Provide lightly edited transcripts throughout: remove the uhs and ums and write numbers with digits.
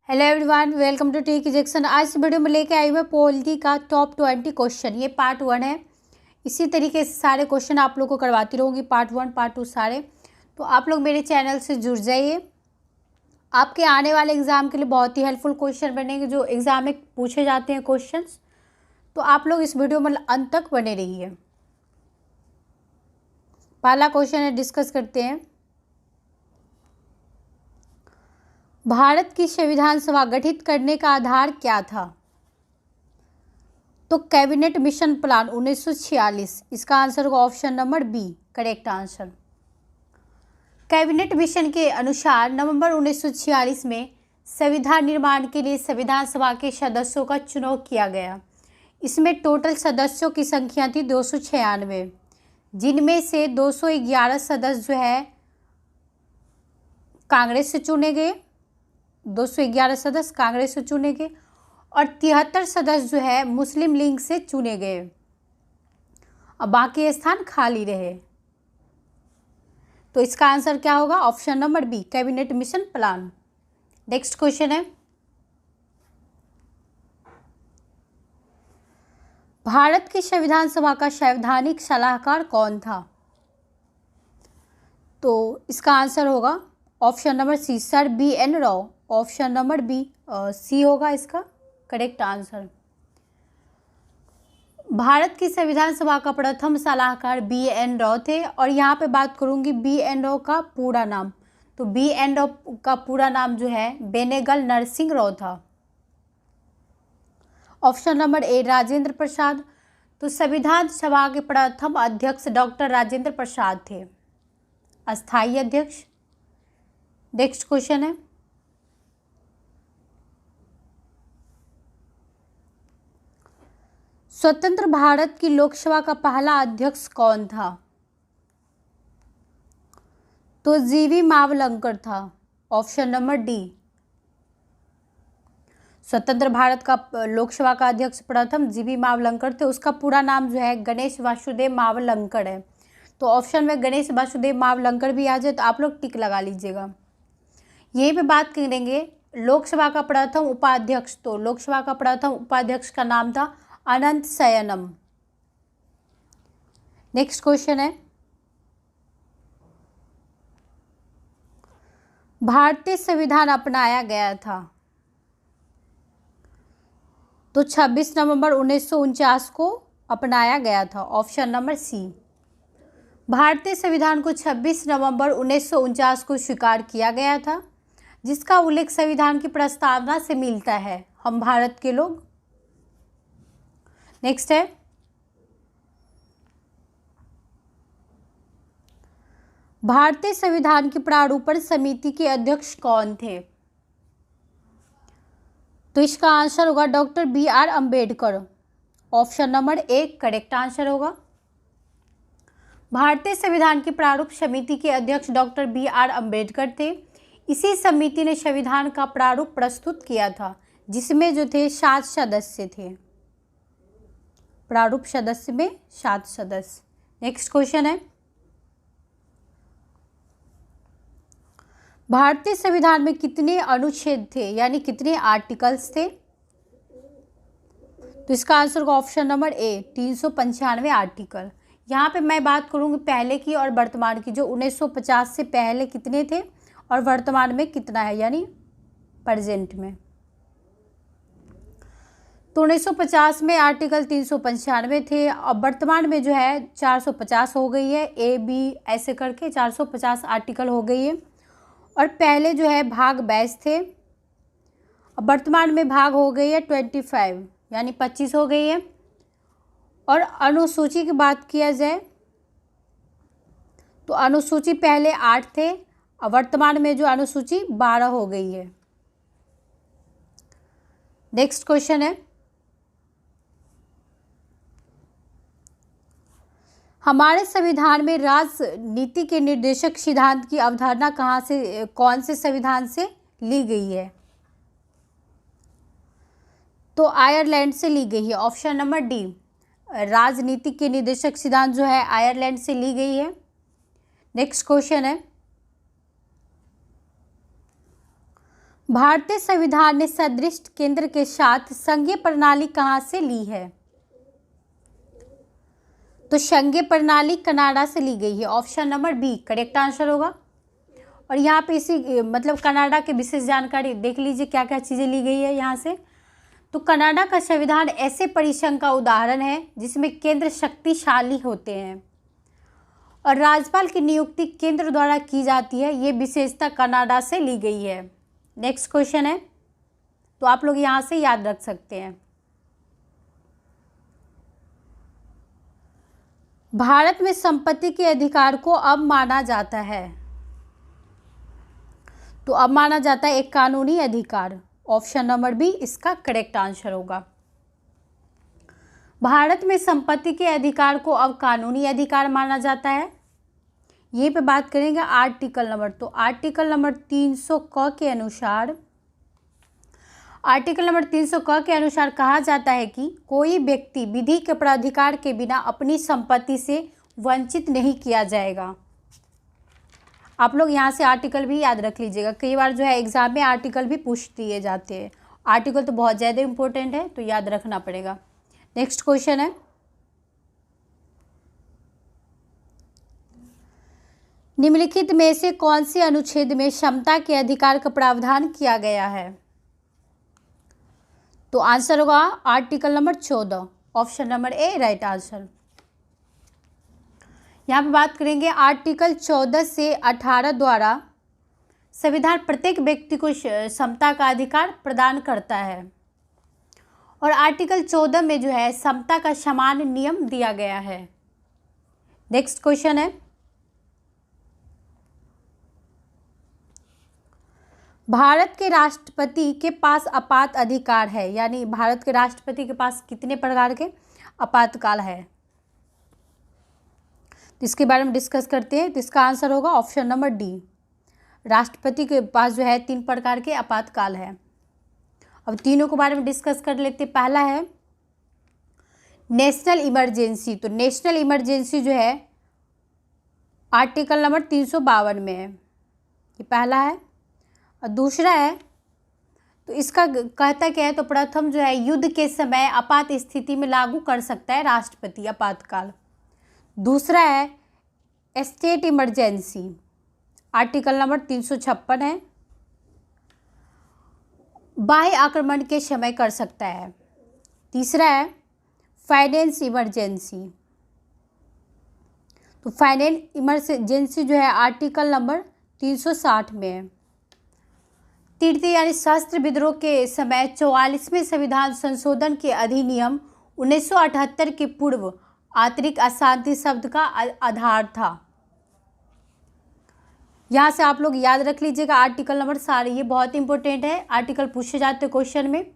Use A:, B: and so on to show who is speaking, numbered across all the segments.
A: Hello everyone, welcome to T Jackson. आज इस video में लेके आई हुई पॉलिटी का टॉप 20 क्वेश्चन। ये पार्ट 1 है। इसी तरीके से सारे क्वेश्चन आप लोग को करवाती रहूँगी, पार्ट 1 पार्ट 2 सारे। तो आप लोग मेरे चैनल से जुड़ जाइए। आपके आने वाले एग्ज़ाम के लिए बहुत ही हेल्पफुल क्वेश्चन बनेंगे, जो एग्ज़ाम में पूछे जाते हैं क्वेश्चंस। तो आप लोग इस वीडियो में अंत तक बने रहिए। पहला क्वेश्चन है, डिस्कस करते हैं। भारत की संविधान सभा गठित करने का आधार क्या था? तो कैबिनेट मिशन प्लान 1946। इसका आंसर होगा option number B, correct answer. Cabinet mission के अनुसार नवंबर 1946 में संविधान निर्माण के लिए संविधान सभा के सदस्यों का चुनाव किया गया। इसमें टोटल सदस्यों की संख्या थी 296, जिनमें से 211 सदस्य जो है कांग्रेस से चुने गए, 211 सदस्य कांग्रेस से चुने गए और 73 सदस्य जो है मुस्लिम लीग से चुने गए। अब बाकी स्थान खाली रहे। तो इसका आंसर क्या होगा? Option number B, cabinet mission plan. Next question है, भारत की संविधान सभा का संवैधानिक सलाहकार कौन था? तो इसका आंसर होगा option number C, sir BN Rao. Option number B, C होगा इसका करेक्ट आंसर। भारत की संविधान सभा का प्रथम सलाहकार BN राव थे। और यहाँ पे बात करूँगी BN राव का पूरा नाम। तो BN राव का पूरा नाम जो है बेनेगल नरसिंह राव था। Option number A, Rajendra Prasad. तो संविधान सभा के प्रथम अध्यक्ष डॉक्टर राजेंद्र प्रसाद थे, अस्थायी अध्यक्ष। नेक्स्ट क्वेश्चन है, स्वतंत्र भारत की लोकसभा का पहला अध्यक्ष कौन था? तो जीवी मावलंकर था। ऑप्शन नंबर डी, स्वतंत्र भारत का लोकसभा का अध्यक्ष प्रथम जीवी मावलंकर थे। उसका पूरा नाम जो है गणेश वासुदेव मावलंकर है। तो ऑप्शन में गणेश वासुदेव मावलंकर भी आ जाए तो आप लोग टिक लगा लीजिएगा। यहीं पे बात करेंगे लोकसभा का प्रथम उपाध्यक्ष। तो लोकसभा का प्रथम उपाध्यक्ष का नाम था अनंत शयनम। नेक्स्ट क्वेश्चन है, भारतीय संविधान अपनाया गया था? तो 26 नवंबर 1949 को अपनाया गया था। ऑप्शन नंबर सी, भारतीय संविधान को 26 नवंबर 1949 को स्वीकार किया गया था, जिसका उल्लेख संविधान की प्रस्तावना से मिलता है, हम भारत के लोग। नेक्स्ट है, भारतीय संविधान की प्रारूपण समिति के अध्यक्ष कौन थे? तो इसका आंसर होगा doctor BR Ambedkar. Option number A correct answer होगा। भारतीय संविधान की प्रारूप समिति के अध्यक्ष डॉक्टर BR अम्बेडकर थे। इसी समिति ने संविधान का प्रारूप प्रस्तुत किया था, जिसमें जो थे 7 सदस्य थे। प्रारूप सदस्य में 7 सदस्य। नेक्स्ट क्वेश्चन है, भारतीय संविधान में कितने अनुच्छेद थे, यानी कितने आर्टिकल्स थे? तो इसका आंसर होगा ऑप्शन नंबर ए, 395 आर्टिकल। यहाँ पे मैं बात करूँगी पहले की और वर्तमान की। जो 1950 से पहले कितने थे और वर्तमान में कितना है, यानी प्रेजेंट में। तो 1950 में आर्टिकल 395 थे। अब वर्तमान में जो है 450 हो गई है, AB ऐसे करके 450 आर्टिकल हो गई है। और पहले जो है भाग 22 थे, अब वर्तमान में भाग हो गई है 25, यानी 25 हो गई है। और अनुसूची की बात किया जाए तो अनुसूची पहले 8 थे, अब वर्तमान में जो अनुसूची 12 हो गई है। नेक्स्ट क्वेश्चन है, हमारे संविधान में राजनीति के निर्देशक सिद्धांत की अवधारणा कौन से संविधान से ली गई है? तो आयरलैंड से ली गई है। ऑप्शन नंबर डी, राजनीति के निर्देशक सिद्धांत जो है आयरलैंड से ली गई है। नेक्स्ट क्वेश्चन है, भारतीय संविधान ने सदृश केंद्र के साथ संघीय प्रणाली कहाँ से ली है? तो संघीय प्रणाली कनाडा से ली गई है। Option number B correct answer होगा। और यहाँ पे इसी मतलब कनाडा की विशेष जानकारी देख लीजिए क्या क्या चीज़ें ली गई है यहाँ से। तो कनाडा का संविधान ऐसे परिसंघ का उदाहरण है जिसमें केंद्र शक्तिशाली होते हैं और राज्यपाल की नियुक्ति केंद्र द्वारा की जाती है। ये विशेषता कनाडा से ली गई है। नेक्स्ट क्वेश्चन है, तो आप लोग यहाँ से याद रख सकते हैं। भारत में संपत्ति के अधिकार को अब माना जाता है। तो अब माना जाता है एक कानूनी अधिकार। ऑप्शन नंबर बी इसका करेक्ट आंसर होगा। भारत में संपत्ति के अधिकार को अब कानूनी अधिकार माना जाता है। ये पे बात करेंगे आर्टिकल नंबर। तो आर्टिकल नंबर 300 क के अनुसार कहा जाता है कि कोई व्यक्ति विधि के प्राधिकार के बिना अपनी संपत्ति से वंचित नहीं किया जाएगा। आप लोग यहाँ से आर्टिकल भी याद रख लीजिएगा, कई बार जो है एग्जाम में आर्टिकल भी पूछ दिए जाते हैं। आर्टिकल तो बहुत ज़्यादा इंपॉर्टेंट है, तो याद रखना पड़ेगा। नेक्स्ट क्वेश्चन है, निम्नलिखित में से कौन से अनुच्छेद में समता के अधिकार का प्रावधान किया गया है? तो आंसर होगा article number 14। Option number A right answer. यहाँ पे बात करेंगे आर्टिकल 14 से 18 द्वारा संविधान प्रत्येक व्यक्ति को समता का अधिकार प्रदान करता है और आर्टिकल 14 में जो है समता का समान नियम दिया गया है। नेक्स्ट क्वेश्चन है, भारत के राष्ट्रपति के पास आपात अधिकार है, यानी भारत के राष्ट्रपति के पास कितने प्रकार के आपातकाल है? तो इसके बारे में डिस्कस करते हैं। तो इसका आंसर होगा ऑप्शन नंबर डी। राष्ट्रपति के पास जो है 3 प्रकार के आपातकाल है। अब तीनों के बारे में डिस्कस कर लेते हैं। पहला है नेशनल इमरजेंसी। तो नेशनल इमरजेंसी जो है आर्टिकल नंबर 352 में है, ये पहला है। और दूसरा है, तो इसका कहता क्या है, तो प्रथम जो है युद्ध के समय आपात स्थिति में लागू कर सकता है राष्ट्रपति आपातकाल। दूसरा है स्टेट इमरजेंसी, आर्टिकल नंबर 356 है, बाह्य आक्रमण के समय कर सकता है। तीसरा है फाइनेंस इमरजेंसी। तो फाइनेंस इमरजेंसी जो है आर्टिकल नंबर 360 में है। तृतीय यानी शस्त्र विद्रोह के समय 44वें संविधान संशोधन के अधिनियम 1978 के पूर्व आंतरिक अशांति शब्द का आधार था। यहाँ से आप लोग याद रख लीजिएगा आर्टिकल नंबर सारे, ये बहुत इंपॉर्टेंट है, आर्टिकल पूछे जाते हैं क्वेश्चन में।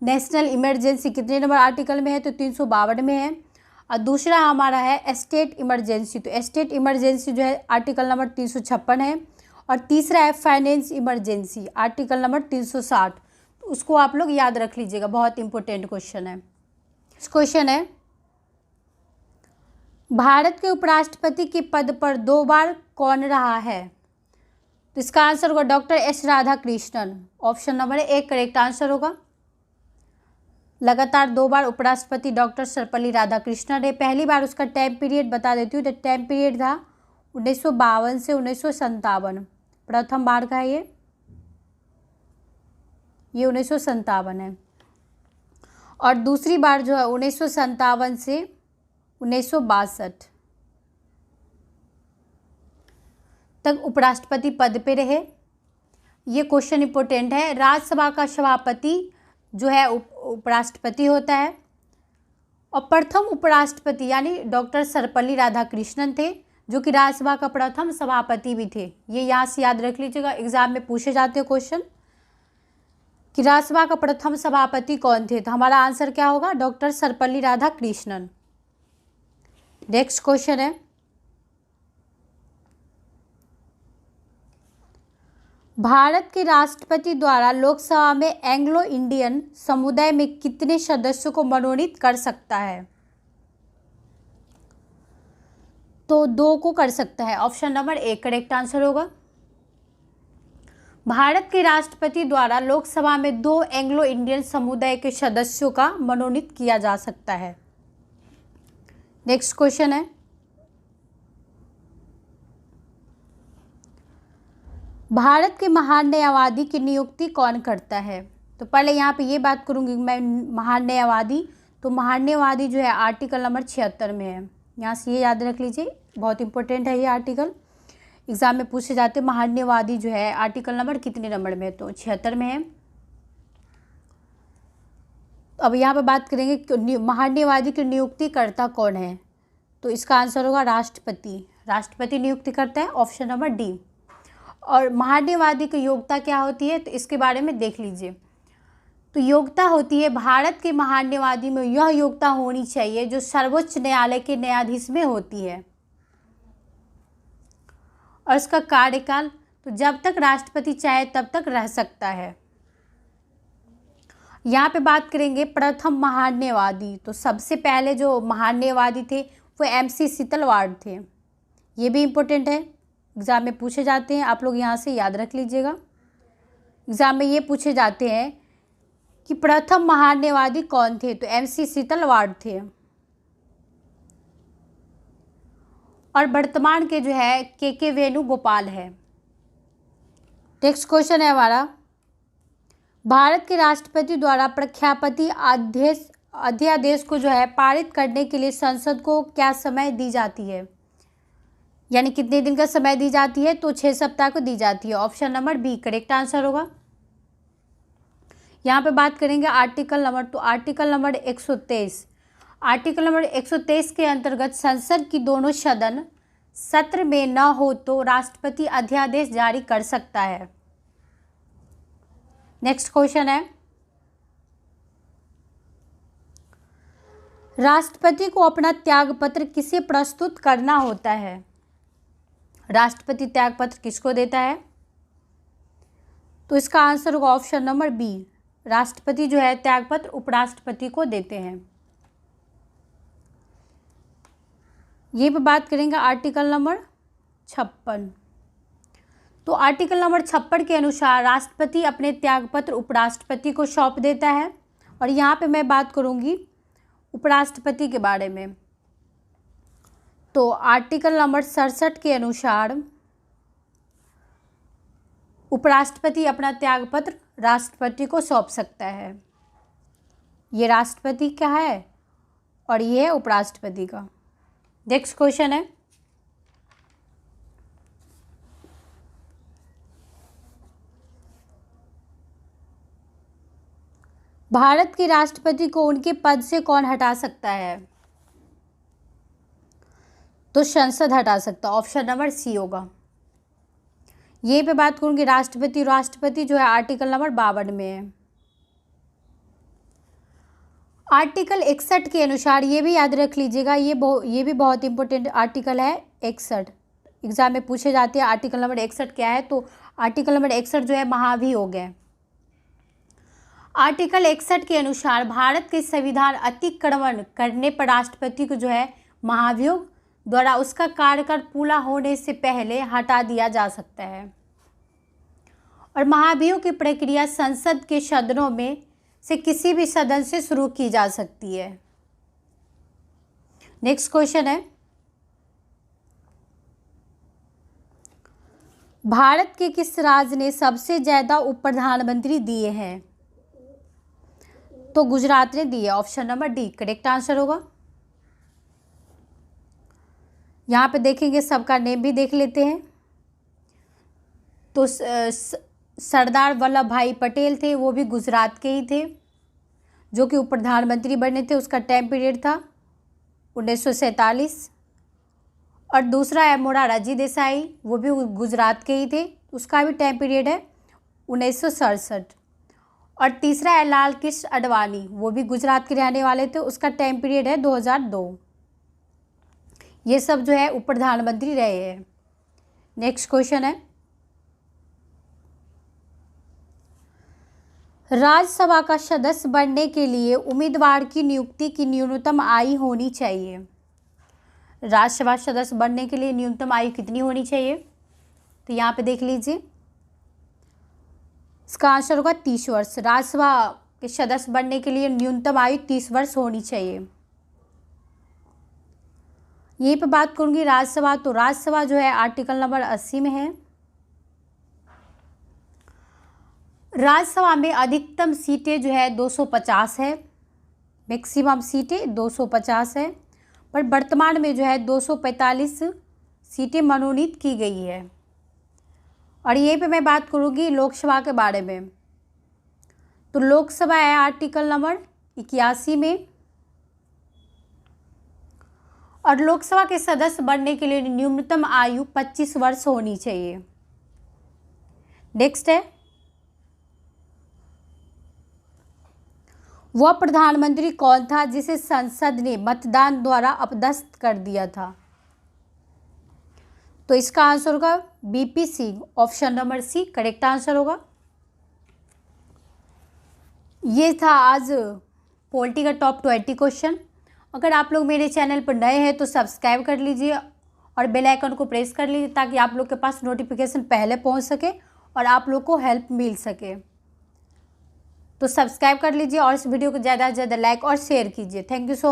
A: नेशनल इमरजेंसी कितने नंबर आर्टिकल में है? तो 352 में है। और दूसरा हमारा है स्टेट इमरजेंसी। तो स्टेट इमरजेंसी जो है आर्टिकल नंबर 356 है। और तीसरा है फाइनेंस इमरजेंसी, आर्टिकल नंबर 360। तो उसको आप लोग याद रख लीजिएगा, बहुत इंपॉर्टेंट क्वेश्चन है। इस क्वेश्चन है, भारत के उपराष्ट्रपति के पद पर 2 बार कौन रहा है? तो इसका आंसर होगा doctor S Radhakrishnan. Option number A correct answer होगा। लगातार 2 बार उपराष्ट्रपति डॉक्टर सर्वपल्ली राधाकृष्णन है। पहली बार उसका टाइम पीरियड बता देती हूँ। तो टाइम पीरियड था 1952 से 1957। प्रथम बार का है ये 1957 है। और दूसरी बार जो है 1957 से 1962 तक उपराष्ट्रपति पद पे रहे। ये क्वेश्चन इंपॉर्टेंट है। राज्यसभा का सभापति जो है उपराष्ट्रपति होता है और प्रथम उपराष्ट्रपति यानी डॉक्टर सर्वपल्ली राधाकृष्णन थे, जो कि राज्यसभा का प्रथम सभापति भी थे। ये यहाँ से याद रख लीजिएगा, एग्जाम में पूछे जाते हैं क्वेश्चन कि राज्यसभा का प्रथम सभापति कौन थे। तो हमारा आंसर क्या होगा? Doctor Sarvepalli Radhakrishnan. Next question है, भारत के राष्ट्रपति द्वारा लोकसभा में एंग्लो इंडियन समुदाय में कितने सदस्यों को मनोनीत कर सकता है? तो 2 को कर सकता है। Option number A correct answer होगा। भारत के राष्ट्रपति द्वारा लोकसभा में 2 एंग्लो इंडियन समुदाय के सदस्यों का मनोनीत किया जा सकता है। नेक्स्ट क्वेश्चन है, भारत के महान न्यायवादी की नियुक्ति कौन करता है? तो पहले यहाँ पे ये बात करूँगी मैं, महान न्यायवादी, तो महान न्यायवादी जो है आर्टिकल नंबर 76 में है। यहाँ से ये याद रख लीजिए, बहुत इंपॉर्टेंट है ये आर्टिकल, एग्जाम में पूछे जाते हैं। महान न्यायवादी जो है आर्टिकल नंबर कितने नंबर में है? तो 76 में है। अब यहाँ पे बात करेंगे कि महान न्यायवादी की नियुक्ति करता कौन है? तो इसका आंसर होगा राष्ट्रपति। राष्ट्रपति नियुक्ति करता है, ऑप्शन नंबर डी। और महान न्यायवादी की योग्यता क्या होती है? तो इसके बारे में देख लीजिए। तो योग्यता होती है, भारत के महान न्यायवादी में यह योग्यता होनी चाहिए जो सर्वोच्च न्यायालय के न्यायाधीश में होती है। और इसका कार्यकाल, तो जब तक राष्ट्रपति चाहे तब तक रह सकता है। यहाँ पे बात करेंगे प्रथम महान न्यायवादी, तो सबसे पहले जो महान न्यायवादी थे वो MC सीतलवाड़ थे। ये भी इम्पोर्टेंट है, एग्ज़ाम में पूछे जाते हैं, आप लोग यहाँ से याद रख लीजिएगा। एग्ज़ाम में ये पूछे जाते हैं कि प्रथम महान न्यायवादी कौन थे? तो MC सीतलवाड़ थे। और वर्तमान के जो है KK वेणुगोपाल है। नेक्स्ट क्वेश्चन है हमारा, भारत के राष्ट्रपति द्वारा प्रख्यापति अध्यादेश को जो है पारित करने के लिए संसद को क्या समय दी जाती है? यानी कितने दिन का समय दी जाती है? तो 6 सप्ताह को दी जाती है। Option number B correct answer होगा। यहाँ पे बात करेंगे आर्टिकल नंबर, तो आर्टिकल नंबर 123, आर्टिकल नंबर 123 के अंतर्गत संसद की दोनों सदन सत्र में न हो तो राष्ट्रपति अध्यादेश जारी कर सकता है। नेक्स्ट क्वेश्चन है, राष्ट्रपति को अपना त्यागपत्र किसे प्रस्तुत करना होता है? राष्ट्रपति त्यागपत्र किसको देता है? तो इसका आंसर होगा ऑप्शन नंबर बी, राष्ट्रपति जो है त्यागपत्र उपराष्ट्रपति को देते हैं। ये पे बात करेंगे आर्टिकल नंबर 56। तो आर्टिकल नंबर 56 के अनुसार राष्ट्रपति अपने त्यागपत्र उपराष्ट्रपति को सौंप देता है। और यहाँ पे मैं बात करूँगी उपराष्ट्रपति के बारे में। तो आर्टिकल नंबर 67 के अनुसार उपराष्ट्रपति अपना त्यागपत्र राष्ट्रपति को सौंप सकता है। ये राष्ट्रपति का है और ये है उपराष्ट्रपति का। नेक्स्ट क्वेश्चन है, भारत के राष्ट्रपति को उनके पद से कौन हटा सकता है? तो संसद हटा सकता, ऑप्शन नंबर सी होगा। ये पे बात करूँगी राष्ट्रपति जो है आर्टिकल नंबर 52 में है। आर्टिकल 61 के अनुसार, ये भी याद रख लीजिएगा, ये भी बहुत इंपॉर्टेंट आर्टिकल है 61, एग्जाम में पूछे जाते हैं आर्टिकल नंबर 61 क्या है। तो आर्टिकल नंबर 61 जो है महाभियोग है। आर्टिकल 61 के अनुसार भारत के संविधान अतिक्रमण करने पर राष्ट्रपति को जो है महाभियोग द्वारा उसका कार्यकाल पूरा होने से पहले हटा दिया जा सकता है। और महाभियोग की प्रक्रिया संसद के सदनों में से किसी भी सदन से शुरू की जा सकती है। नेक्स्ट क्वेश्चन है, भारत के किस राज्य ने सबसे ज्यादा उप प्रधानमंत्री दिए हैं? तो गुजरात ने दिए, option number D correct answer होगा। यहाँ पे देखेंगे, सबका नेम भी देख लेते हैं। तो सरदार वल्लभ भाई पटेल थे, वो भी गुजरात के ही थे, जो कि उप प्रधानमंत्री बने थे। उसका टाइम पीरियड था 1947। और दूसरा है मोरारजी देसाई, वो भी गुजरात के ही थे, उसका भी टाइम पीरियड है 1967। और तीसरा है लाल कृष्ण आडवाणी, वो भी गुजरात के रहने वाले थे, उसका टाइम पीरियड है 2002। ये सब जो है उप प्रधानमंत्री रहे हैं। नेक्स्ट क्वेश्चन है, राज्यसभा का सदस्य बनने के लिए उम्मीदवार की नियुक्ति की न्यूनतम आयु होनी चाहिए। राज्यसभा सदस्य बनने के लिए न्यूनतम आयु कितनी होनी चाहिए? तो यहाँ पे देख लीजिए, इसका आंसर होगा 30 वर्ष। राज्यसभा के सदस्य बनने के लिए न्यूनतम आयु 30 वर्ष होनी चाहिए। यहीं पे बात करूंगी राज्यसभा, तो राज्यसभा जो है आर्टिकल नंबर 80 में है। राज्यसभा में अधिकतम सीटें जो है 250 है, मैक्सिमम सीटें 250 है, पर वर्तमान में जो है 245 सीटें मनोनीत की गई है। और यहीं पे मैं बात करूँगी लोकसभा के बारे में, तो लोकसभा है आर्टिकल नंबर 81 में, और लोकसभा के सदस्य बनने के लिए न्यूनतम आयु 25 वर्ष होनी चाहिए। नेक्स्ट है, वह प्रधानमंत्री कौन था जिसे संसद ने मतदान द्वारा अपदस्थ कर दिया था? तो इसका आंसर होगा BP Singh, option number C correct answer होगा। ये था आज पॉलिटी का टॉप 20 क्वेश्चन। अगर आप लोग मेरे चैनल पर नए हैं तो सब्सक्राइब कर लीजिए और बेल आइकन को प्रेस कर लीजिए, ताकि आप लोग के पास नोटिफिकेशन पहले पहुंच सके और आप लोग को हेल्प मिल सके। तो सब्सक्राइब कर लीजिए और इस वीडियो को ज़्यादा से ज़्यादा लाइक और शेयर कीजिए। Thank you so much.